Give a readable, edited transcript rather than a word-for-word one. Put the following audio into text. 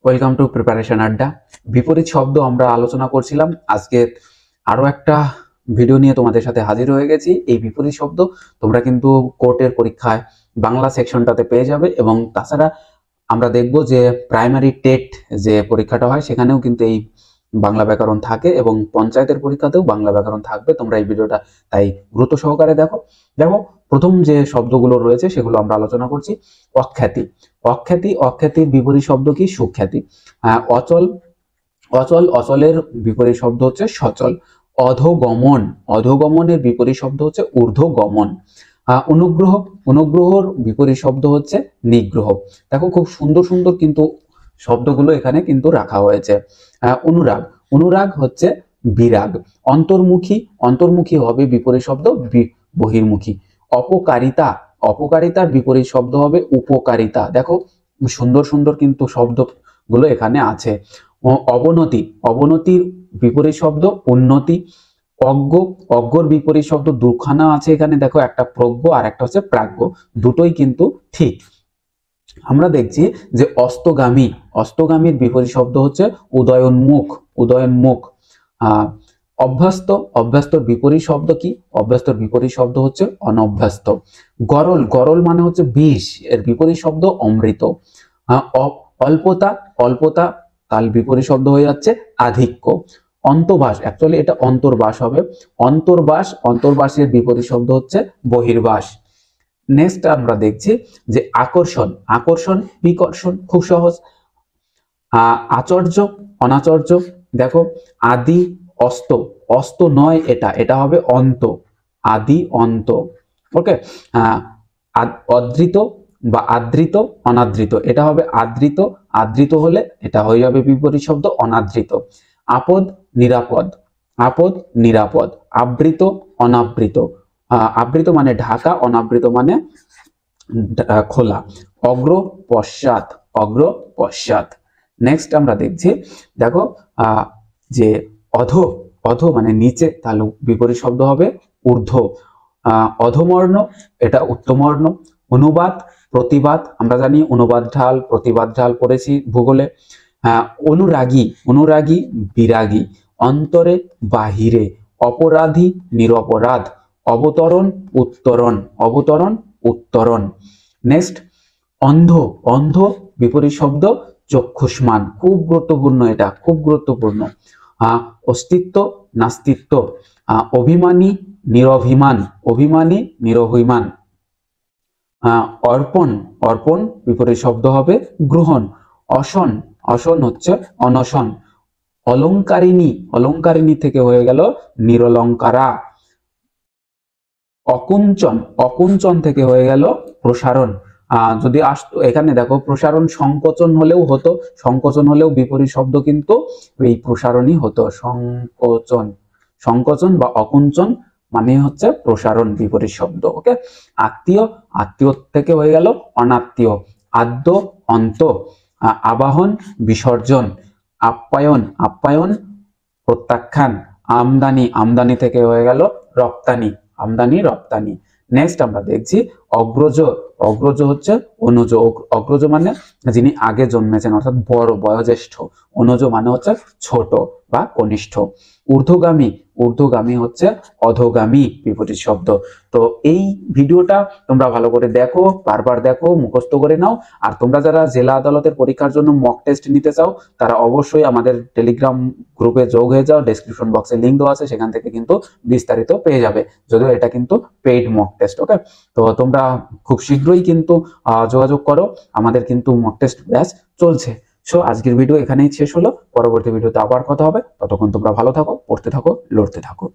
Welcome to preparation আড্ডা। বিপরীত শব্দ আমরা আলোচনা করছিলাম। আজকে আরো একটা ভিডিও নিয়ে তোমাদের সাথে হাজির হয়ে গেছি। এই বিপরীত শব্দ তোমরা কিন্তু কোর্টের পরীক্ষায় বাংলা সেকশনটাতে পেয়ে যাবে, এবং তাছাড়া আমরা দেখব যে প্রাইমারি টেট যে পরীক্ষাটা হয় সেখানেও কিন্তু এই বাংলা ব্যাকরণ থাকে, এবং পঞ্চায়েতের পরীক্ষাতেও বাংলা ব্যাকরণ থাকবে। তোমরা এই ভিডিওটা তাই গুরুত্ব সহকারে দেখো। প্রথম যে শব্দগুলো রয়েছে সেগুলো আমরা আলোচনা করছি। অখ্যাতি। অখ্যাতির বিপরীত শব্দ কি? সুখ্যাতি। অচল। অচলের বিপরীত শব্দ হচ্ছে সচল। অধোগমনের বিপরীত শব্দ হচ্ছে ঊর্ধ্বগমন। অনুগ্রহর বিপরীত শব্দ হচ্ছে নিগ্রহ। দেখো খুব সুন্দর সুন্দর কিন্তু শব্দগুলো এখানে কিন্তু রাখা হয়েছে। অনুরাগ হচ্ছে বিরাগ। অন্তর্মুখী হবে বিপরীত শব্দ বহির্মুখী। অপকারিতার বিপরীত শব্দ হবে উপকারিতা। দেখো সুন্দর সুন্দর কিন্তু শব্দগুলো এখানে আছে। অবনতির বিপরীত শব্দ উন্নতি। অজ্ঞর বিপরীত শব্দ দুখানা আছে এখানে, দেখো একটা প্রজ্ঞ আর একটা হচ্ছে প্রাজ্ঞ, দুটোই কিন্তু ঠিক। আমরা দেখছি যে অস্তগামীর বিপরীত শব্দ হচ্ছে উদয়োন্মুখ। অভ্যস্তর বিপরীত শব্দ কি? অভ্যস্তর বিপরীত শব্দ হচ্ছে অনভ্যস্ত। গরল মানে হচ্ছে বিষ, এর বিপরীত শব্দ অমৃত। অল্পতা তার বিপরীত শব্দ হয়ে যাচ্ছে আধিক্য। অন্তর্বাস, অ্যাকচুয়ালি এটা অন্তর্বাস হবে। অন্তর্বাসের বিপরীত শব্দ হচ্ছে বহির্বাস। নেক্সট আমরা দেখছি যে আকর্ষণ বিকর্ষণ, খুব সহজ। আচার্য অনাচার্য। দেখো আদি অস্ত নয়, এটা হবে অন্ত, আদি অন্ত। ওকে। অদৃত বা আদৃত অনাদৃত, এটা হবে আদৃত হলে এটা হয়ে যাবে বিপরীত শব্দ অনাদৃত। আপদ নিরাপদ। আবৃত অনাবৃত। আবৃত মানে ঢাকা, অনাবৃত মানে খোলা। অগ্র পশ্চাৎ। নেক্সট আমরা দেখছি, দেখো যে অধ মানে নিচে, তাহলে বিপরীত শব্দ হবে ঊর্ধ্ব। অধমর্ণ, এটা উত্তমর্ণ। অনুবাদ প্রতিবাদ, আমরা জানি অনুবাদ ঢাল প্রতিবাদ ঢাল পড়েছি ভূগোলে। অনুরাগী বিরাগী। অন্তরে বাহিরে। অপরাধী নিরপরাধ। অবতরণ উত্তরণ। নেক্সট অন্ধ বিপরীত শব্দ চক্ষুষ্মান, খুব গুরুত্বপূর্ণ, এটা খুব গুরুত্বপূর্ণ। অস্তিত্ব নাস্তিত্ব। অভিমানী নিরভিমান। অর্পণ বিপরীত শব্দ হবে গ্রহণ। অসন হচ্ছে অনশন। অলঙ্কারিণী থেকে হয়ে গেল নিরলঙ্কারা। অকুঞ্চন থেকে হয়ে গেল প্রসারণ। যদি আসতো এখানে, দেখো প্রসারণ সংকোচন হলেও বিপরীত শব্দ কিন্তু এই প্রসারণই হতো। সংকোচন বা অকুঞ্চন মানে হচ্ছে প্রসারণ বিপরীত শব্দ। ওকে। আত্মীয় থেকে হয়ে গেল অনাত্মীয়। আদ্য অন্ত। আবাহন বিসর্জন। আপ্যায়ন প্রত্যাখ্যান। আমদানি থেকে হয়ে গেল রপ্তানি। রপ্তানি। নেক্সট আমরা দেখছি অগ্রজ হচ্ছে অনুজ। অগ্রজ মানে যিনি আগে জন্মেছেন, অর্থাৎ বড়, বয়োজ্যেষ্ঠ। অনুজ মানে হচ্ছে ছোট বা কনিষ্ঠ। ঊর্ধ্বগামী হচ্ছে অধোগামী বিপরীত শব্দ। তো এই ভিডিওটা তোমরা ভালো করে দেখো, বারবার দেখো, মুখস্থ করে নাও। আর তোমরা যারা জেলা আদালতের পরীক্ষার জন্য মক টেস্ট নিতে চাও, তারা অবশ্যই আমাদের টেলিগ্রাম গ্রুপে যোগ হয়ে যাও। ডেসক্রিপশন বক্সে লিঙ্ক দেওয়া আছে, সেখান থেকে কিন্তু বিস্তারিত পেয়ে যাবে, যদিও এটা কিন্তু পেইড মক টেস্ট। ওকে। তো তোমরা খুব শীঘ্রই কিন্তু যোগাযোগ করো, আমাদের কিন্তু মক টেস্ট ব্যাচ চলছে। সো আজকের ভিডিও এখানেই শেষ হলো। পরবর্তী ভিডিওতে আবার কথা হবে। ততক্ষণ তোমরা ভালো থাকো, পড়তে থাকো, লড়তে থাকো।